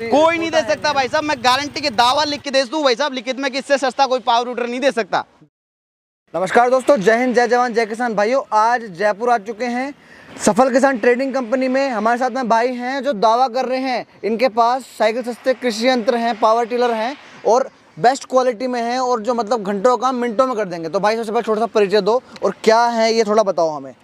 कोई नहीं दे सकता भाई साहब, मैं गारंटी के दावा लिख के दे दूं भाई साहब, लिखित में कि इससे सस्ता कोई पावर रूटर नहीं दे सकता। नमस्कार दोस्तों, जय हिंद, जय जवान, जय किसान भाइयों। आज जयपुर आ चुके हैं सफल किसान ट्रेडिंग कंपनी में। हमारे साथ में भाई हैं जो दावा कर रहे हैं इनके पास साइकिल सस्ते कृषि यंत्र हैं, पावर टिलर हैं और बेस्ट क्वालिटी में हैं और जो मतलब घंटों का मिनटों में कर देंगे। तो भाई सबसे पहले छोटा सा परिचय दो और क्या है ये थोड़ा बताओ हमें।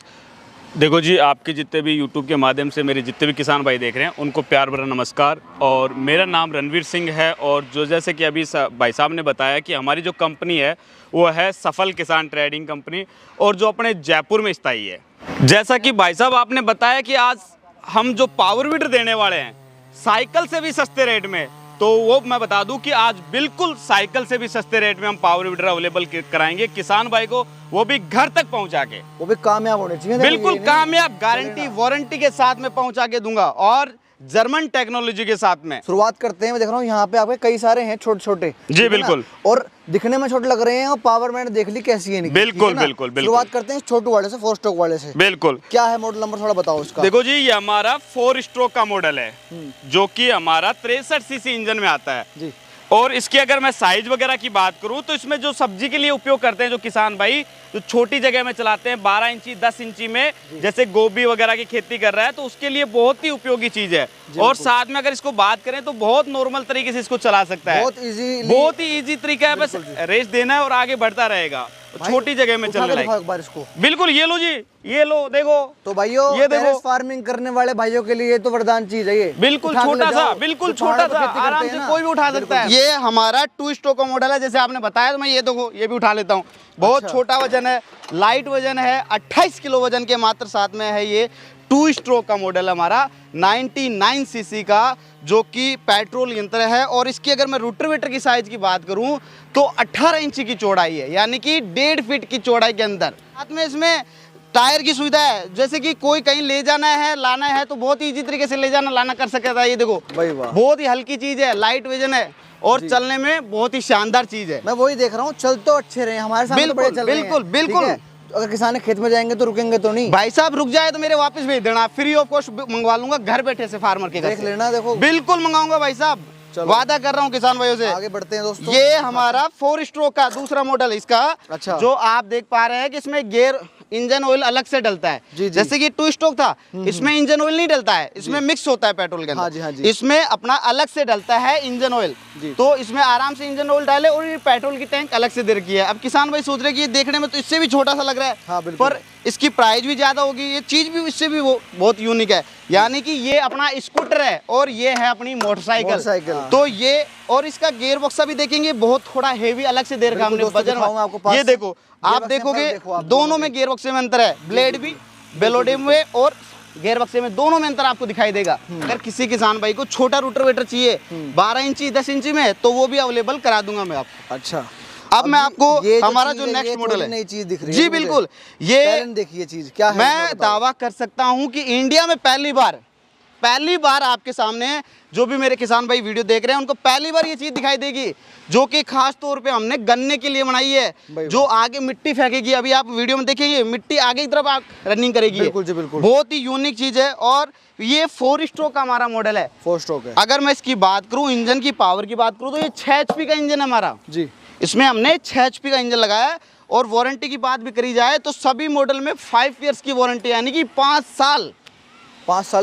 देखो जी, आपके जितने भी YouTube के माध्यम से मेरे जितने भी किसान भाई देख रहे हैं उनको प्यार भरा नमस्कार। और मेरा नाम रणवीर सिंह है और जो जैसे कि अभी भाई साहब ने बताया कि हमारी जो कंपनी है वो है सफल किसान ट्रेडिंग कंपनी और जो अपने जयपुर में स्थायी है। जैसा कि भाई साहब आपने बताया कि आज हम जो पावर वीडर देने वाले हैं साइकिल से भी सस्ते रेट में, तो वो मैं बता दूं कि आज बिल्कुल साइकिल से भी सस्ते रेट में हम पावर वीडर अवेलेबल कराएंगे किसान भाई को, वो भी घर तक पहुंचा के। वो भी कामयाब होने चाहिए, बिल्कुल कामयाब, गारंटी वारंटी के साथ में पहुंचा के दूंगा और जर्मन टेक्नोलॉजी के साथ में। शुरुआत करते हैं। मैं देख रहा हूँ यहाँ पे आपके कई सारे हैं छोटे छोटे। जी बिल्कुल, और दिखने में छोटे लग रहे हैं और पावर मैंने देख ली कैसी है। बिल्कुल बिल्कुल बिल्कुल। शुरुआत करते हैं छोटू वाले से, 4 स्ट्रोक वाले से। बिल्कुल। क्या है मॉडल नंबर थोड़ा बताओ इसका। देखो जी, ये हमारा 4 स्ट्रोक का मॉडल है जो कि हमारा 63 सीसी इंजन में आता है जी। और इसकी अगर मैं साइज वगैरह की बात करूं तो इसमें जो सब्जी के लिए उपयोग करते हैं जो किसान भाई, जो छोटी जगह में चलाते हैं 12 इंची 10 इंची में, जैसे गोभी वगैरह की खेती कर रहा है तो उसके लिए बहुत ही उपयोगी चीज है। और साथ में अगर इसको बात करें तो बहुत नॉर्मल तरीके से इसको चला सकता है, बहुत ही इजी तरीका है, बस रेस देना है और आगे बढ़ता रहेगा, छोटी जगह में चलने लायक। इसको बिल्कुल, ये लो जी, ये लो, देखो तो भाइयों, ये देखो फार्मिंग करने वाले भाइयों के लिए तो वरदान चीज है ये। बिल्कुल छोटा सा, बिल्कुल छोटा सा, आराम से कोई भी उठा सकता है। ये हमारा 2 स्ट्रोक का मॉडल है, जैसे आपने बताया। तो मैं ये देखो, ये भी उठा लेता हूँ। बहुत छोटा वजन है, लाइट वजन है, 28 किलो वजन के मात्र साथ में है। ये 2 स्ट्रोक का मॉडल हमारा 99 सीसी का, जो कि पेट्रोल यंत्र है। और इसकी अगर मैं रोटावेटर की साइज की बात करूं तो 18 इंच की चौड़ाई है, यानी कि 1.5 फीट की चौड़ाई के अंदर। साथ में इसमें टायर की सुविधा है, जैसे कि कोई कहीं ले जाना है, लाना है तो बहुत इजी तरीके से ले जाना लाना कर सकता है। ये देखो बहुत ही हल्की चीज है, लाइट वजन है और चलने में बहुत ही शानदार चीज है। मैं वही देख रहा हूँ, चल तो अच्छे रहे हमारे साथ। बिल्कुल बिल्कुल बिल्कुल। अगर किसान खेत में जाएंगे तो रुकेंगे तो नहीं। भाई साहब रुक जाए तो मेरे वापस भेज देना, फ्री ऑफ कॉस्ट मंगवा लूंगा घर बैठे से फार्मर के घर देख लेना। देखो बिल्कुल मंगाऊंगा भाई साहब, वादा कर रहा हूँ किसान भाइयों से। आगे बढ़ते हैं दोस्तों। ये हमारा 4 स्ट्रोक का दूसरा मॉडल इसका। अच्छा। जो आप देख पा रहे हैं कि इसमें गियर इंजन ऑयल अलग से डलता है। जी। जैसे कि 2 स्ट्रोक था, इसमें इंजन ऑयल नहीं डलता है, इसमें मिक्स होता है पेट्रोल के अंदर। हाँ जी, हाँ जी। इसमें अपना अलग से डलता है इंजन ऑयल, तो इसमें आराम से इंजन ऑयल डाले और ये पेट्रोल की टैंक अलग से दे रखी है। अब किसान भाई सोच रहे कि ये देखने में तो इससे भी छोटा सा लग रहा है। हाँ, पर इसकी प्राइस भी ज्यादा होगी, ये चीज भी इससे भी वो बहुत यूनिक है। यानी कि ये अपना स्कूटर है और ये है अपनी मोटरसाइकिल। तो ये और इसका गियर बक्सा भी देखेंगे बहुत थोड़ा हेवी अलग से दे रखा हमने वजन। ये देखो, आप देखोगे दोनों में गियर बक्से में अंतर है, ब्लेड भी बेलोडे में और गियर बक्से में दोनों में अंतर आपको दिखाई देगा। अगर किसी किसान भाई को छोटा रोटावेटर चाहिए 12 इंची 10 इंची में तो वो भी अवेलेबल करा दूंगा मैं आपको। अच्छा, अब मैं आपको हमारा जो नेक्स्ट मॉडल है, नई चीज दिख रही है जी बिल्कुल, ये देखिए चीज क्या है। मैं दावा कर सकता हूं कि इंडिया में पहली बार आपके सामने जो भी मेरे किसान भाई वीडियो देख रहे हैं उनको पहली बार ये चीज दिखाई देगी, जो कि खास तौर पे हमने गन्ने के लिए बनाई है, जो आगे मिट्टी फेंकेगी। अभी आप वीडियो में देखेंगे मिट्टी आगे की तरफ रनिंग करेगी। बिल्कुल जी बिल्कुल, बहुत ही यूनिक चीज है। और ये 4 स्ट्रोक का हमारा मॉडल है। 4 स्ट्रोक है। अगर मैं इसकी बात करूँ, इंजन की पावर की बात करूँ तो ये 6 HP का इंजन है हमारा जी। इसमें हमने 6 HP का इंजन लगाया है। और वारंटी की बात भी करी जाए तो सभी मॉडल में 5 ईयर्स की वारंटी, यानी कि 5 साल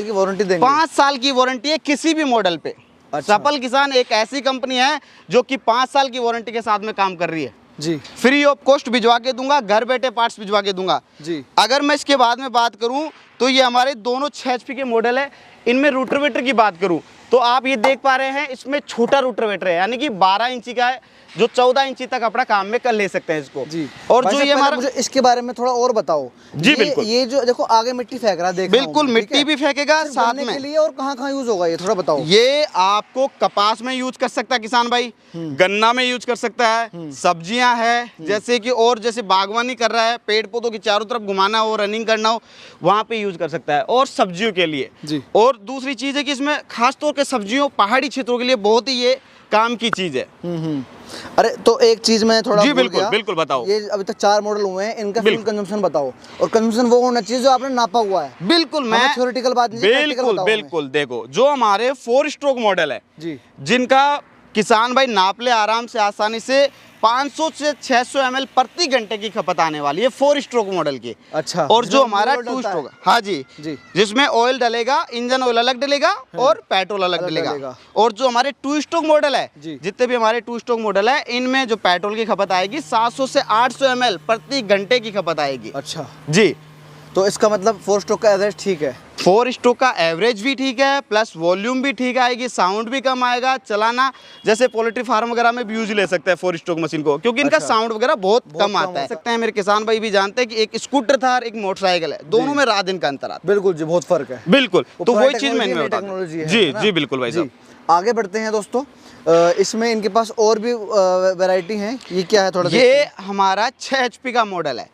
की वारंटी देंगे। 5 साल की वारंटी है किसी भी मॉडल पे। अच्छा। सफल किसान एक ऐसी कंपनी है जो कि 5 साल की वारंटी के साथ में काम कर रही है जी। फ्री ऑफ कॉस्ट भिजवा के दूंगा, घर बैठे पार्ट्स भिजवा के दूंगा जी। अगर मैं इसके बाद में बात करूं तो ये हमारे दोनों 6 HP के मॉडल है। इनमें रोटावेटर की बात करूं तो आप ये देख पा रहे हैं, इसमें छोटा रोटावेटर है, यानी कि 12 इंची का है, जो 14 इंची तक अपना काम में कर ले सकते हैं इसको जी। और जो ये हमारा, मुझे इसके बारे में थोड़ा और बताओ जी। बिल्कुल, ये जो देखो आगे मिट्टी फेंक रहा है, देख बिल्कुल मिट्टी भी फेंकेगा साथ में के लिए। और कहाँ यूज होगा ये थोड़ा बताओ। ये आपको कपास में यूज कर सकता है किसान भाई, गन्ना में यूज कर सकता है, सब्जियां है जैसे कि, और जैसे बागवानी कर रहा है, पेड़ पौधों की चारों तरफ घुमाना हो, रनिंग करना हो, वहां पे यूज कर सकता है। और सब्जियों के लिए जी। और दूसरी चीज है कि इसमें खास तौर पे सब्जियों, पहाड़ी क्षेत्रों के लिए बहुत ही ये काम की चीज़ है। अरे तो एक चीज मैं थोड़ा जी, भूल बिल्कुल, गया। बिल्कुल, बताओ। ये अभी तक 4 मॉडल हुए हैं, इनका फ्यूल बिल्कुल। कंजम्पशन बताओ, और कंजम्पशन वो होना चाहिए जो आपने नापा हुआ है। बिल्कुल, मैं थ्योरेटिकल बात नहीं, प्रैक्टिकल बिल्कुल बताओ हमें। बिल्कुल देखो, जो हमारे 4 स्ट्रोक मॉडल है जी जिनका किसान भाई नाप ले आराम से आसानी से 500 से 600 ml प्रति घंटे की खपत आने वाली है 4 स्ट्रोक मॉडल की। अच्छा, और जो जिसमें हमारा ऑयल 2 डलता है। स्ट्रोक, हाँ जी, जी। जिसमें ऑयल डलेगा, इंजन ऑयल अलग डलेगा और पेट्रोल अलग अलग डलेगा। डलेगा। और जो हमारे 2 स्ट्रोक मॉडल है, जी। जितने भी हमारे 2 स्ट्रोक मॉडल है, इनमें जो पेट्रोल की खपत आएगी 700 से 800 ml प्रति घंटे की खपत आएगी। अच्छा, जी, तो इसका मतलब 4 स्ट्रोक का एवरेज ठीक है। 4 स्ट्रोक का एवरेज भी ठीक है, प्लस वॉल्यूम भी ठीक आएगी, साउंड भी कम आएगा, चलाना जैसे पोल्ट्री फार्म वगैरह में भी यूज ले सकते हैं 4 स्ट्रोक मशीन को, क्योंकि इनका अच्छा। साउंड वगैरह बहुत कम कम आता होता है। है। सकते हैं मेरे किसान भाई भी जानते हैं कि एक स्कूटर था और एक मोटरसाइकिल है, दोनों में रात दिन का अंतर आता बिल्कुल जी, बहुत फर्क है। है। बिल्कुल, तो पुरानी वही चीज मैंने बता टेक्नोलॉजी है जी ना? जी बिल्कुल भाई जी। साहब। आगे बढ़ते हैं दोस्तों, इसमें इनके पास और भी वैरायटी हैं। ये क्या है, थोड़ा देखते ये हैं। हमारा 6 HP का मॉडल है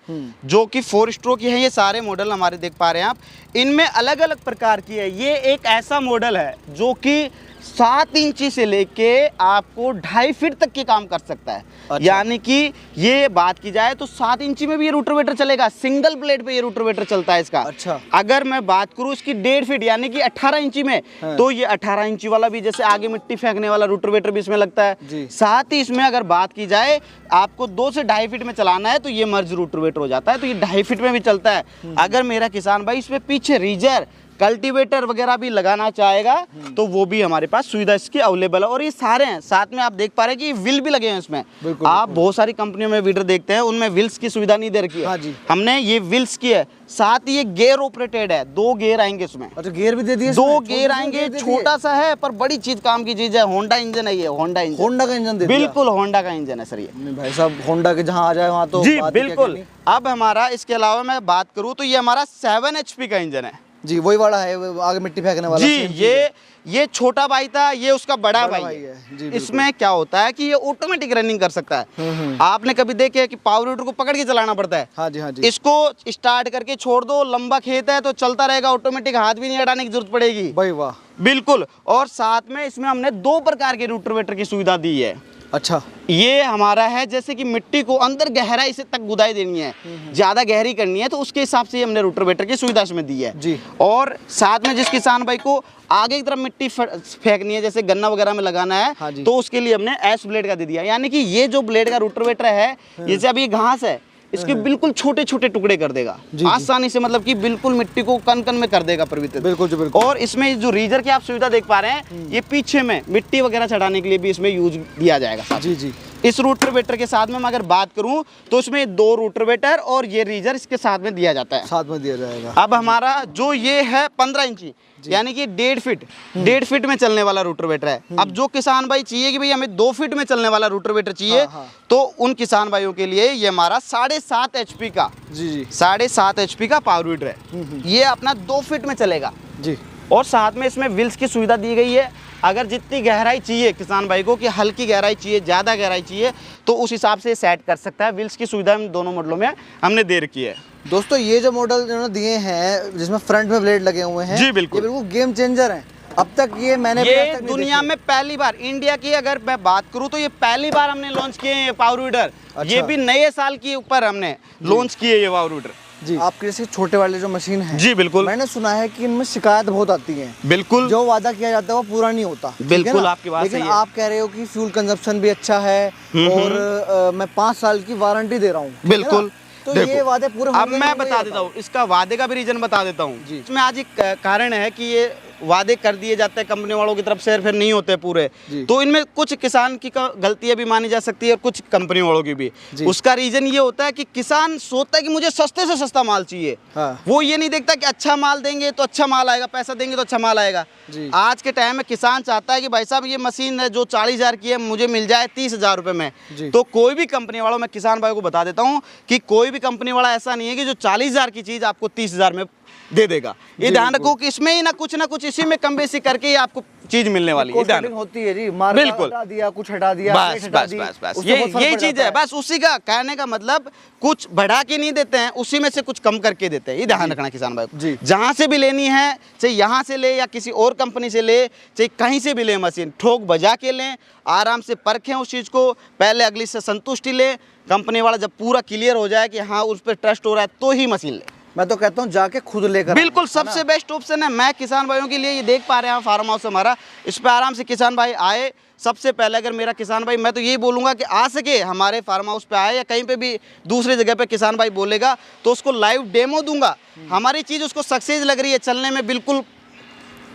जो कि 4 स्ट्रोक की है। ये सारे मॉडल हमारे देख पा रहे हैं आप, इनमें अलग अलग प्रकार की है। ये एक ऐसा मॉडल है जो कि 7 इंची से लेके आपको 2.5 फीट तक के काम कर सकता है। अच्छा। यानी कि ये बात की जाए तो 7 इंची में भी ये रोटोवेटर चलेगा, सिंगल ब्लेड पे ये रोटोवेटर चलता है इसका। अच्छा। अगर मैं बात करूँ इसकी 1.5 फीट यानी कि 18 इंची में, हाँ। तो ये 18 इंची वाला भी, जैसे आगे मिट्टी फेंकने वाला रोटोवेटर भी इसमें लगता है। जी। साथ ही इसमें अगर बात की जाए आपको 2 से 2.5 फीट में चलाना है तो ये मर्ज रोटोवेटर हो जाता है, तो ये 2.5 फीट में भी चलता है। अगर मेरा किसान भाई इसमें पीछे रीजर कल्टीवेटर वगैरह भी लगाना चाहेगा तो वो भी हमारे पास सुविधा इसकी अवेलेबल है। और ये सारे हैं, साथ में आप देख पा रहे हैं कि व्हील भी लगे हैं इसमें। बिल्कुल, आप बहुत सारी कंपनियों में वीडियो देखते हैं, उनमें व्हील्स की सुविधा नहीं दे रखी है। हाँ जी। हमने ये व्हील्स की है, साथ ही ये गेयर ऑपरेटेड है, 2 गेयर आएंगे इसमें। अच्छा, गियर भी दे दिए, 2 गेयर आएंगे, छोटा सा है पर बड़ी चीज काम की चीज है। होंडा इंजन है ये, होंडा इंजन, होंडा का इंजन दे दिया। बिल्कुल होंडा का इंजन है सर ये। नहीं भाई साहब, होंडा के जहाँ आ जाए वहाँ तो जी बात ही क्या बिल्कुल। करनी। अब हमारा इसके अलावा मैं बात करूं तो ये हमारा 7 HP का इंजन है। जी, वही वाला है, वो आगे मिट्टी फेंकने वाला। जी, same चीज़ है। ये छोटा भाई था, ये उसका बड़ा बड़ा भाई भाई है। है। जी, बिल्कुल। इसमें क्या होता है कि ये ऑटोमेटिक रनिंग कर सकता है। आपने कभी देखे कि पावर विडर को पकड़ के चलाना पड़ता है? हाँ जी, हाँ जी। इसको स्टार्ट करके छोड़ दो, लंबा खेत है तो चलता रहेगा ऑटोमेटिक, हाथ भी नहीं हटाने की जरूरत पड़ेगी। भाई वाह। बिल्कुल। और साथ में इसमें हमने 2 प्रकार के रोटावेटर की सुविधा दी है। अच्छा। ये हमारा है जैसे कि मिट्टी को अंदर गहराई से तक गुदाई देनी है, ज्यादा गहरी करनी है, तो उसके हिसाब से हमने रोटावेटर की सुविधा इसमें दी है। जी। और साथ में जिस किसान भाई को आगे की तरफ मिट्टी फेंकनी है, जैसे गन्ना वगैरह में लगाना है, हाँ जी। तो उसके लिए हमने एस ब्लेड का दे दिया। यानी कि ये जो ब्लेड का रोटावेटर है, जैसे अभी घास है, इसके बिल्कुल छोटे छोटे टुकड़े कर देगा जी। आसानी से, मतलब कि बिल्कुल मिट्टी को कन कन में कर देगा परिवर्तित। बिल्कुल जी, बिल्कुल। और इसमें जो रीजर की आप सुविधा देख पा रहे हैं, ये पीछे में मिट्टी वगैरह चढ़ाने के लिए भी इसमें यूज दिया जाएगा साथ जी जी। इस रोटावेटर के साथ में मैं अगर बात करूं तो इसमें 2 रोटावेटर और ये रीजर इसके साथ में दिया जाता है। साथ में दिया जाएगा। अब हमारा जो ये है 15 इंची यानी कि 1.5 फीट में चलने वाला रोटावेटर है। अब जो किसान भाई चाहिए कि भाई हमें 2 फीट में चलने वाला रोटावेटर चाहिए, हाँ। तो उन किसान भाइयों के लिए ये हमारा 7.5 HP का, जी जी। 7.5 HP का पावर विडर है। ये अपना 2 फीट में चलेगा। जी। और साथ में इसमें व्हील्स की सुविधा दी गई है। अगर जितनी गहराई चाहिए किसान भाई को, कि हल्की गहराई चाहिए, ज़्यादा गहराई चाहिए, तो उस हिसाब से सेट कर सकता है। व्हील्स की सुविधा इन दोनों मॉडलों में हमने दे रखी है। दोस्तों, ये जो मॉडल इन्होंने दिए हैं जिसमें फ्रंट में ब्लेड लगे हुए हैं, जी, बिल्कुल। ये बिल्कुल गेम चेंजर हैं। अब तक ये मैंने भी आज ये तक नहीं दुनिया देखे। में पहली बार, इंडिया की अगर मैं बात करूं तो ये पहली बार हमने लॉन्च किए हैं ये पावर विडर। अच्छा। ये भी नए साल के ऊपर हमने लॉन्च किए ये पावर विडर। जी। आपके जैसे छोटे वाले जो मशीन है, जी बिल्कुल। मैंने सुना है कि इनमें शिकायत बहुत आती है। बिल्कुल जो वादा किया जाता है वो पूरा नहीं होता। ठीक है बिल्कुल, ना? आपकी बात लेकिन सही है। आप कह रहे हो कि फ्यूल कंजप्शन भी अच्छा है और मैं 5 साल की वारंटी दे रहा हूँ। ठीक है ना? बिल्कुल। तो देखो, ये वादे पूरे अब होंगे मैं नहीं, बता ये देता हूँ, इसका वादे का भी रीजन बता देता हूँ। जी। इसमें आज एक कारण है कि ये वादे कर दिए जाते हैं कंपनी वालों की तरफ से, फिर नहीं होते पूरे। जी। तो इनमें कुछ किसान की गलतियां भी मानी जा सकती है और कुछ कंपनी वालों की भी। जी। उसका रीजन ये होता है कि किसान सोचता है कि मुझे सस्ते से सस्ता माल चाहिए। हाँ। वो ये नहीं देखता कि अच्छा माल देंगे तो अच्छा माल आएगा, पैसा देंगे तो अच्छा माल आएगा। जी। आज के टाइम में किसान चाहता है कि भाई साहब ये मशीन है जो 40,000 की है, मुझे मिल जाए 30,000 रुपये में। जी। तो कोई भी कंपनी वालों, मैं किसान भाई को बता देता हूँ कि कोई भी कंपनी वाला ऐसा नहीं है कि जो 40,000 की चीज़ आपको 30,000 में दे देगा। ये ध्यान रखो कि इसमें ही ना कुछ इसी में कम बेसी करके ही आपको चीज मिलने वाली है। ध्यान होती है जी, मार्का बिल्कुल हटा दिया, कुछ हटा दिया, बस बस बस बस यही चीज है। बस उसी का कहने का मतलब कुछ बढ़ा के नहीं देते हैं, उसी में से कुछ कम करके देते हैं। ये ध्यान रखना किसान भाई को। जहां से भी लेनी है, चाहे यहाँ से ले या किसी और कंपनी से ले, चाहे कहीं से भी ले मशीन, ठोक बजा के लें, आराम से परखें उस चीज को, पहले अगली से संतुष्टि लें। कंपनी वाला जब पूरा क्लियर हो जाए कि हाँ उस पर ट्रस्ट हो रहा है तो ही मशीन ले। मैं तो कहता हूँ जाके खुद लेकर, बिल्कुल सबसे बेस्ट ऑप्शन है। मैं किसान भाइयों के लिए ये देख पा रहे हैं फार्म हाउस हमारा, इस पे आराम से किसान भाई आए। सबसे पहले अगर मेरा किसान भाई, मैं तो यही बोलूँगा कि आ सके हमारे फार्म हाउस पे आए, या कहीं पे भी दूसरी जगह पे किसान भाई बोलेगा तो उसको लाइव डेमो दूंगा। हमारी चीज़ उसको सक्सेस लग रही है, चलने में बिल्कुल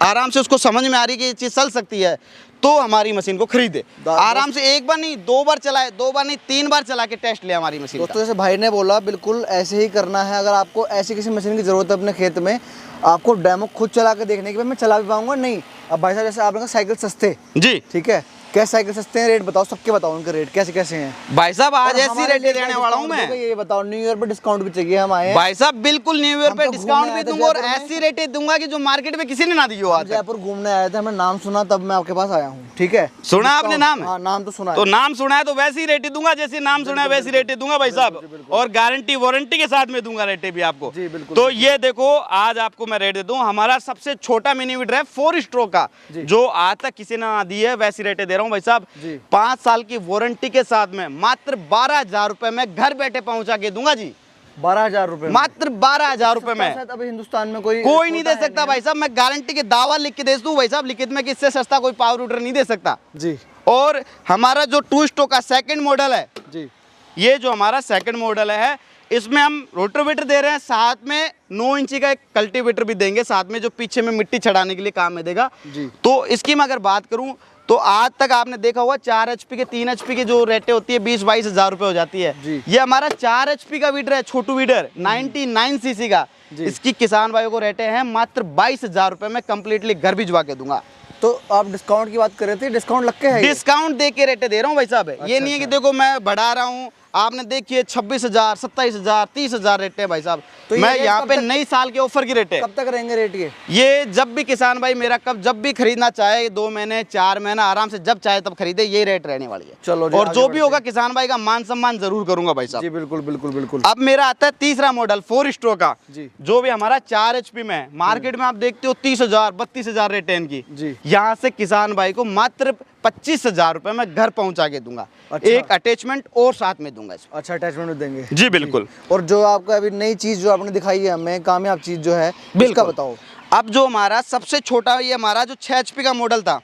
आराम से उसको समझ में आ रही है कि ये चीज़ चल सकती है, तो हमारी मशीन को खरीदे। आराम से एक बार नहीं, 2 बार चलाए, 2 बार नहीं 3 बार चला के टेस्ट ले हमारी मशीन। दोस्तों जैसे भाई ने बोला बिल्कुल ऐसे ही करना है। अगर आपको ऐसी किसी मशीन की ज़रूरत है अपने खेत में, आपको डेमो खुद चला के देखने के बाद मैं चला भी पाऊंगा नहीं। अब भाई साहब जैसे आपने कहा साइकिल सस्ते जी, ठीक है, कैसे साइकिल सस्ते हैं, रेट बताओ, सबके बताओ उनके रेट कैसे कैसे हैं। भाई साहब आज ऐसी रेट देने वाला हूँ मैं। ये बताओ न्यू ईयर पे डिस्काउंट भी चाहिए, हम आए हैं भाई साहब बिल्कुल न्यू ईयर पे तो डिस्काउंट घूमने भी आए थे दूंगा और जयपुर में। ऐसी रेटें दूंगा कि जो मार्केट में किसी ने ना दी हो आज तक। जयपुर घूमने आए थे, हमें नाम सुना तब मैं आपके पास आया हूँ, ठीक है। सुना आपने नाम? हाँ नाम तो सुना है। तो नाम सुना है तो वैसी रेटें दूंगा, जैसी नाम सुना है वैसी रेटें दूंगा भाई साहब, और गारंटी वारंटी के साथ में दूंगा रेटें भी आपको। जी बिल्कुल। तो ये देखो आज आपको मैं रेट दे दूं, हमारा सबसे छोटा मिनी वीडर है 4 स्ट्रोक का, जो आज तक किसी ने ना दी है, वैसी रेटें दे रहा हूँ भाई साहब। 5 साल की वारंटी के साथ में मात्र 12,000 रुपए में घर बैठे पहुंचा के दूंगा जी। 12,000 रुपए, मात्र 12,000 रुपए में। अभी हिंदुस्तान में कोई नहीं दे सकता भाई साहब। मैं गारंटी के दावा लिख के दे दूं भाई साहब, लिखित में कि इससे सस्ता कोई पावर रूटर नहीं दे सकता जी। और हमारा जो 2 स्ट्रोक का सेकंड मॉडल है जी, ये जो हमारा सेकंड मॉडल है, इसमें हम रोटावेटर दे रहे हैं, साथ में 9 इंची का एक कल्टीवेटर भी देंगे साथ में, जो पीछे में मिट्टी चढ़ाने के लिए काम में देगा जी। तो इसकी मैं अगर बात करूं तो आज तक आपने देखा होगा 4 HP के 3 HP की जो रेटें होती है 20-22 हज़ार रुपये हो जाती है। ये हमारा 4 HP का वीडर है, छोटू वीडर 99 CC का। इसकी किसान भाइयों को रेटें हैं मात्र 22,000 रुपये में कंप्लीटली घर भिजवा के दूंगा। तो आप डिस्काउंट की बात कर रहे थे, डिस्काउंट लग के है? डिस्काउंट दे के रेटें दे रहा हूँ भाई साहब। ये नहीं है कि देखो मैं बढ़ा रहा हूँ, आपने देखिए 26,000, 27,000, 30,000 रेट है भाई साहब। तो मैं यहाँ पे नई साल के ऑफर की रेट है। कब तक रहेंगे रेट ये जब भी किसान भाई मेरा जब भी खरीदना चाहे, 2 महीने 4 महीना आराम से जब चाहे तब खरीदे, ये रेट रहने वाली है। चलो और जो भी होगा किसान भाई का मान सम्मान जरूर करूंगा भाई साहब। जी बिल्कुल बिल्कुल बिल्कुल। अब मेरा आता है तीसरा मॉडल 4 स्ट्रोक का, जो भी हमारा 4 HP में है। मार्केट में आप देखते हो 30,000, 32,000 रेट है इनकी। यहाँ से किसान भाई को मात्र 25,000 रुपए में घर पहुंचा के दूंगा। अच्छा। एक अटैचमेंट और साथ में दूंगा इसमें। अच्छा अटैचमेंट देंगे जी बिल्कुल। और जो आपका अभी नई चीज जो आपने दिखाई है हमें, कामयाब चीज जो है, इसका बताओ। अब जो हमारा सबसे छोटा, ये हमारा जो 6 HP का मॉडल था,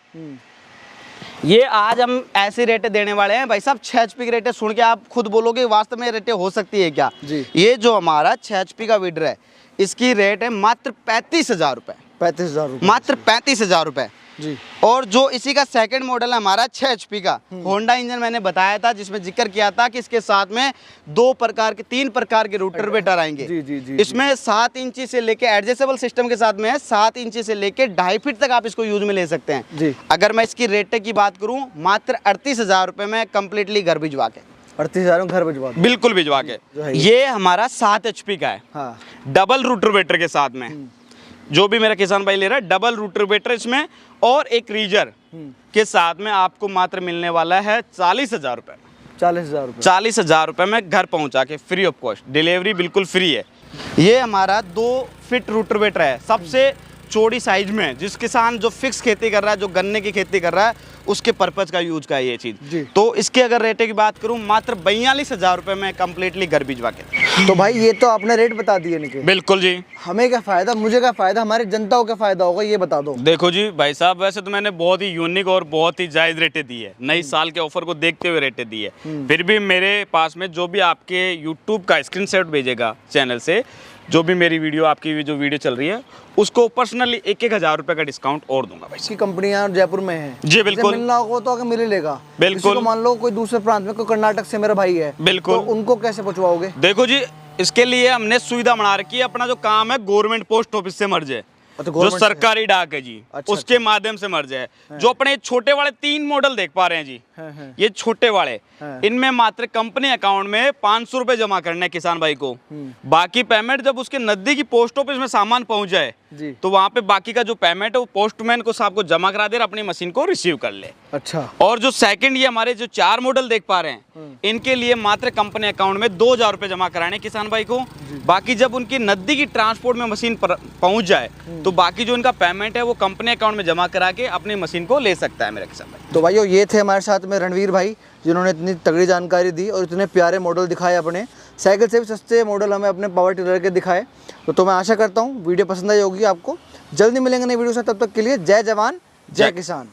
ये आज हम ऐसी रेटें देने वाले हैं भाई साहब। 6 HP की रेटें सुन के आप खुद बोलोगे वास्तव में रेटें हो सकती है क्या जी। ये जो हमारा 6 HP का वीडर है, इसकी रेट है मात्र 35,000 रुपए। 35,000 रुपए, मात्र 35,000 रुपए जी। और जो इसी का सेकंड मॉडल है हमारा 6 HP का होंडा इंजन, मैंने बताया था जिसमें जिक्र किया था कि इसके साथ में 3 प्रकार के रोटावेटर आएंगे। जी, इसमें 7 इंची से लेके एडजस्टेबल सिस्टम के साथ में है, 7 इंची से लेके 2.5 फीट तक आप इसको यूज में ले सकते हैं जी। अगर मैं इसकी रेट की बात करूं, मात्र 38,000 रुपए में कंप्लीटली घर भिजवा के। 38,000 घर भिजवा, बिल्कुल भिजवा के। ये हमारा 7 HP का है, डबल रोटावेटर के साथ में। जो भी मेरा किसान भाई ले रहा है, डबल रोटावेटर इसमें और एक रीजर के साथ में आपको मात्र मिलने वाला है 40,000 रुपए। 40,000 रुपए, 40,000 रुपए में घर पहुंचा के, फ्री ऑफ कॉस्ट, डिलीवरी बिल्कुल फ्री है। ये हमारा 2 फीट रोटावेटर है, सबसे चौड़ी साइज में, जिस किसान जो फिक्स खेती कर रहा है, जो गन्ने की खेती कर रहा है, उसके पर्पज का यूज का है ये चीज। तो इसके अगर रेट की बात करूं, मात्र 42,000 रुपए में कंप्लीटली घर भिजवा के। तो भाई ये तो आपने रेट बता दिए निकल। बिल्कुल जी। हमें क्या फायदा, मुझे क्या फायदा, हमारी जनता को क्या फायदा होगा, ये बता दो। देखो जी भाई साहब, वैसे तो मैंने बहुत ही यूनिक और बहुत ही जायज रेटें दी है, नई साल के ऑफर को देखते हुए रेटें दी है। फिर भी मेरे पास में जो भी आपके यूट्यूब का स्क्रीनशॉट भेजेगा चैनल से, जो भी मेरी वीडियो, आपकी जो वीडियो चल रही है, उसको पर्सनली 1,000 रुपए का डिस्काउंट और दूंगा भाई। इसकी कंपनियां जयपुर में हैं जी बिल्कुल। मिलना होगा तो आगे मिल ही लेगा। बिल्कुल। तो मान लो कोई दूसरे प्रांत में, कोई कर्नाटक से मेरा भाई है, बिल्कुल, तो उनको कैसे पहुंचवाओगे? देखो जी, इसके लिए हमने सुविधा बना रखी है। अपना जो काम है गवर्नमेंट पोस्ट ऑफिस से मर्ज है, जो सरकारी डाक है जी, उसके माध्यम से मर्ज है। जो अपने छोटे वाले 3 मॉडल देख पा रहे हैं जी, हाँ। ये छोटे वाले, हाँ। इनमें मात्र कंपनी अकाउंट में 500 रुपए जमा करने हैं किसान भाई को। बाकी पेमेंट जब उसके नजदीकी पोस्ट ऑफिस में सामान पहुंच जाए जी। तो वहां पे बाकी का जो पेमेंट है वो पोस्टमैन को साहब को जमा करा दे और अपनी मशीन को रिसीव कर ले। अच्छा। और जो सेकंड ये हमारे जो 4 मॉडल देख पा रहे हैं, इनके लिए मात्र कंपनी अकाउंट में 2000 रुपए जमा कराने किसान भाई को। बाकी जब उनकी नजदीकी ट्रांसपोर्ट में मशीन पहुंच जाए तो बाकी जो इनका पेमेंट है वो कंपनी अकाउंट में जमा करा के अपनी मशीन को ले सकता है मेरा किसान भाई। तो भाइयों ये थे हमारे साथ में रणवीर भाई, जिन्होंने इतनी तगड़ी जानकारी दी और इतने प्यारे मॉडल दिखाए, अपने साइकिल से भी सस्ते मॉडल हमें अपने पावर टिलर के दिखाए। तो मैं आशा करता हूँ वीडियो पसंद आई होगी आपको। जल्दी मिलेंगे नई वीडियो से, तब तक के लिए जय जवान जय किसान।